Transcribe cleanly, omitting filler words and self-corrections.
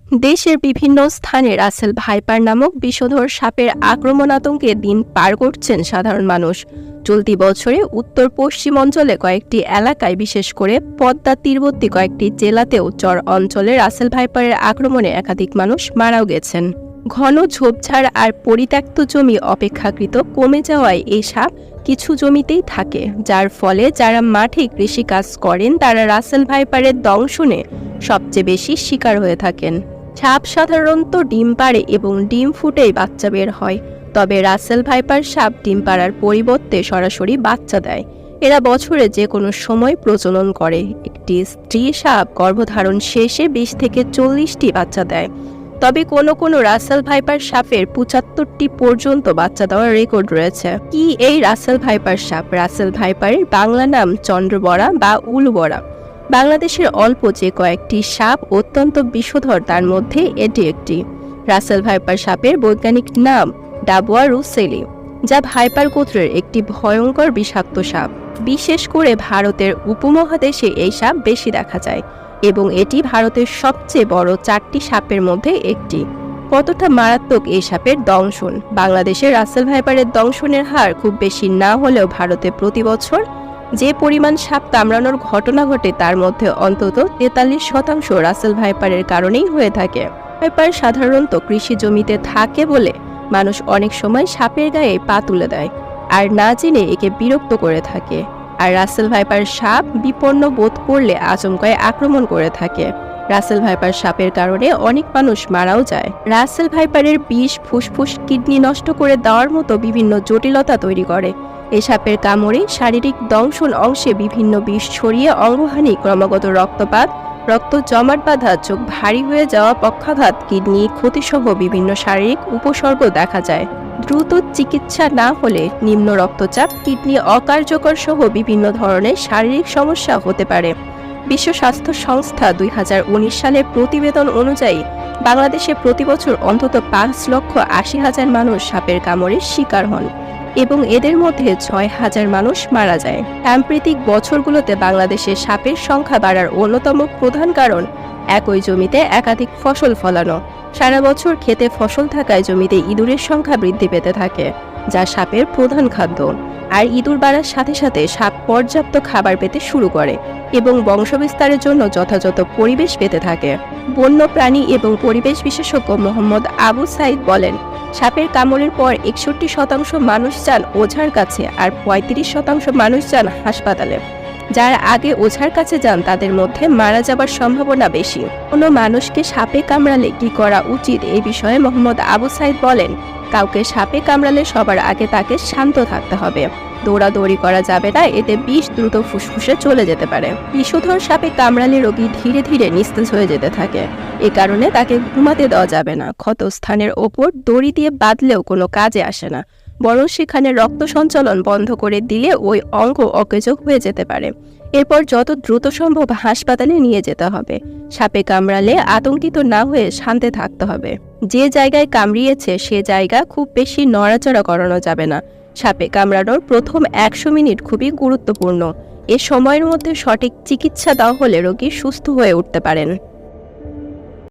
দেশের বিভিন্ন স্থানে রাসেল ভাইপার নামক বিষধর সাপের আক্রমণ আতঙ্কে দিন পার করছেন সাধারণ মানুষ। চলতি বছরে উত্তর পশ্চিম অঞ্চলে কয়েকটি এলাকায়, বিশেষ করে পদ্মা তীরবর্তী কয়েকটি জেলাতেও চর অঞ্চলে রাসেল ভাইপারের আক্রমণে একাধিক মানুষ মারাও গেছেন। ঘন ঝোপঝাড় আর পরিত্যক্ত জমি অপেক্ষাকৃত কমে যাওয়ায় এই সাপ কিছু জমিতেই থাকে, যার ফলে যারা মাঠে কৃষিকাজ করেন তারা রাসেল ভাইপারের দংশনে সবচেয়ে বেশি শিকার হয়ে থাকেন। সাপ সাধারণত ডিম পাড়ে এবং ডিম ফুটেই বাচ্চা বের হয়, তবে রাসেল ভাইপার সাপ ডিম পাড়ার পরিবর্তে সরাসরি বাচ্চা দেয়। এরা বছরে যে কোনো সময় প্রজনন করে। একটি স্ত্রী সাপ গর্ভধারণ শেষে 20 থেকে 40টি বাচ্চা দেয়, তবে কোনো কোনো রাসেল ভাইপার সাপের 75টি পর্যন্ত বাচ্চা দেওয়ার রেকর্ড রয়েছে। কি এই রাসেল ভাইপার সাপ? রাসেল ভাইপারের বাংলা নাম চন্দ্রবড়া বা উলবড়া। বাংলাদেশের অল্প যে কয়েকটি সাপ অত্যন্ত বিষধর, তার মধ্যে এটি একটি। রাসেল ভাইপার সাপের বৈজ্ঞানিক নাম ডাবুয়া রুসেলি, যা ভাইপার গোত্রের একটি ভয়ঙ্কর বিষাক্ত সাপ। বিশেষ করে ভারতের উপমহাদেশে এই সাপ বেশি দেখা যায় এবং এটি ভারতের সবচেয়ে বড় 4টি সাপের মধ্যে একটি। কতটা মারাত্মক এই সাপের দংশন? বাংলাদেশে রাসেল ভাইপারের দংশনের হার খুব বেশি না হলেও ভারতে প্রতি বছর যে পরিমাণ সাপ কামড়ানোর ঘটনা ঘটে তার মধ্যে অন্তত 43% রাসেল ভাইপারের কারণেই হয়ে থাকে। ভাইপার সাধারণত কৃষি জমিতে থাকে বলে মানুষ অনেক সময় সাপের গায়ে পা তুলে দেয় আর না জেনে একে বিরক্ত করে থাকে। আর রাসেল ভাইপার সাপ বিপন্ন বোধ করলে আচমকায় আক্রমণ করে থাকে। রাসেল ভাইপার সাপের কারণে অনেক মানুষ মারাও যায়। রাসেল ভাইপারের বিষ ফুসফুস, কিডনি নষ্ট করে দেওয়ার মতো বিভিন্ন জটিলতা তৈরি করে। এই সাপের কামড়ে শারীরিক দংশন অংশে বিভিন্ন বিষ ছড়িয়ে অঙ্গহানি, ক্রমাগত রক্তপাত, রক্ত জমাট বাঁধা, চোখ ভারী হয়ে যাওয়া, পক্ষাঘাত, কিডনি ক্ষতিসহ বিভিন্ন শারীরিক উপসর্গ দেখা যায়। দ্রুত চিকিৎসা না হলে নিম্ন রক্তচাপ, কিডনি অকার্যকর সহ বিভিন্ন ধরনের শারীরিক সমস্যা হতে পারে। বিশ্ব স্বাস্থ্য সংস্থা 2019 সালের প্রতিবেদন অনুযায়ী বাংলাদেশে প্রতি বছর অন্তত 5,80,000 মানুষ সাপের কামড়ের শিকার হন এবং এদের মধ্যে 6,000 মানুষ মারা যায়। সাম্প্রতিক বছরগুলোতে বাংলাদেশে সাপের সংখ্যা বাড়ার অন্যতম প্রধান কারণ একই জমিতে একাধিক ফসল ফলানো। সারা বছর খেতে ফসল থাকায় জমিতে ইঁদুরের সংখ্যা বৃদ্ধি পেতে থাকে, যা সাপের প্রধান খাদ্য। আর ইঁদুর বাড়ার সাথে সাথে সাপ পর্যাপ্ত খাবার পেতে শুরু করে এবং বংশবিস্তারের জন্য যথাযথ পরিবেশ পেতে থাকে। বন্য প্রাণী এবং পরিবেশ বিশেষজ্ঞ মোহাম্মদ আবু সাইদ বলেন, সাপের কামড়ের পর 61% মানুষ যান ওঝার কাছে আর 35% মানুষ যান হাসপাতালে। যারা আগে ওঝার কাছে যান তাদের মধ্যে মারা যাবার সম্ভাবনা বেশি। কোনো মানুষকে সাপে কামড়ালে কি করা উচিত এই বিষয়ে মোহাম্মদ আবু সাইদ বলেন, কাউকে সাপে কামড়ালে সবার আগে তাকে শান্ত থাকতে হবে। দৌড়াদৌড়ি করা যাবে না, এতে বিষ দ্রুত ফুসফুসে চলে যেতে পারে। বিষধর সাপে কামড়ালে রোগী ধীরে ধীরে নিস্তেজ হয়ে যেতে থাকে, এ কারণে তাকে ঘুমাতে দেওয়া যাবে না। ক্ষতস্থানের ওপর দড়ি দিয়ে বাঁধলেও কোনো কাজে আসে না, বরং সেখানে রক্ত সঞ্চালন বন্ধ করে দিলে ওই অঙ্গ অকেজ হয়ে যেতে পারে। এরপর যত দ্রুত সম্ভব হাসপাতালে নিয়ে যেতে হবে। সাপে কামড়ালে আতঙ্কিত না হয়ে শান্তে থাকতে হবে। যে জায়গায় কামড়িয়েছে সে জায়গা খুব বেশি নড়াচড়া করানো যাবে না। সাপে কামড়ানোর প্রথম 100 মিনিট খুবই গুরুত্বপূর্ণ। এ সময়ের মধ্যে সঠিক চিকিৎসা দেওয়া হলে রোগী সুস্থ হয়ে উঠতে পারেন।